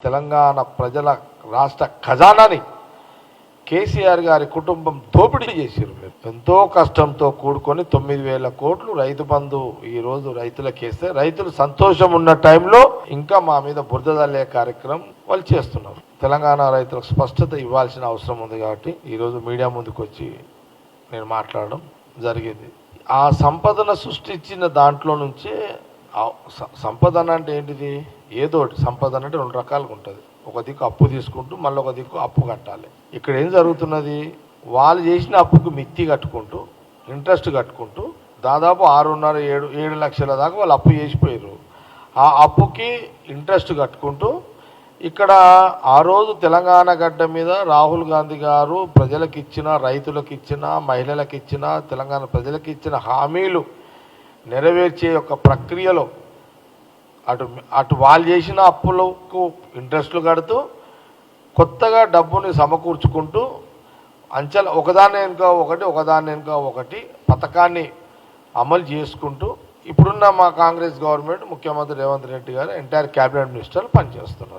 తెలంగాణ ప్రజల రాష్ట్ర ఖజానాని కేసీఆర్ గారి కుటుంబం దోపిడీ చేశారు. ఎంతో కష్టంతో కూడుకొని 9,000 కోట్లు రైతు బంధు ఈరోజు రైతులకు వేస్తే రైతులు సంతోషం ఉన్న టైంలో ఇంకా మా మీద బురద జల్లే కార్యక్రమం వాళ్ళు చేస్తున్నారు. తెలంగాణ రైతులకు స్పష్టత ఇవ్వాల్సిన అవసరం ఉంది కాబట్టి ఈరోజు మీడియా ముందుకు వచ్చి నేను మాట్లాడడం జరిగింది. ఆ సంపదను సృష్టించిన దాంట్లో నుంచే సంపదన అంటే ఏంటిది? ఏదో సంపదన అంటే 2 రకాలుగా ఉంటుంది. ఒక దిక్కు అప్పు తీసుకుంటూ మళ్ళీ ఒక దిక్కు అప్పు కట్టాలి. ఇక్కడ ఏం జరుగుతున్నది? వాళ్ళు చేసిన అప్పుకు మిత్తి కట్టుకుంటూ ఇంట్రెస్ట్ కట్టుకుంటూ దాదాపు 6.5-7 లక్షల దాకా వాళ్ళు అప్పు చేసిపోయారు. ఆ అప్పుకి ఇంట్రెస్ట్ కట్టుకుంటూ ఇక్కడ ఆ రోజు తెలంగాణ గడ్డ మీద రాహుల్ గాంధీ గారు ప్రజలకు ఇచ్చిన, రైతులకు ఇచ్చిన, మహిళలకు ఇచ్చిన, తెలంగాణ ప్రజలకు ఇచ్చిన హామీలు నెరవేర్చే యొక్క ప్రక్రియలో అటు వాళ్ళు చేసిన అప్పులకు ఇంట్రెస్ట్లు కడుతూ కొత్తగా డబ్బుని సమకూర్చుకుంటూ ఒకదాని వెనుక ఒకటి పథకాన్ని అమలు చేసుకుంటూ ఇప్పుడున్న మా కాంగ్రెస్ గవర్నమెంట్ ముఖ్యమంత్రి రేవంత్ రెడ్డి గారు ఎంటైర్ క్యాబినెట్ మినిస్టర్లు పనిచేస్తున్నారు.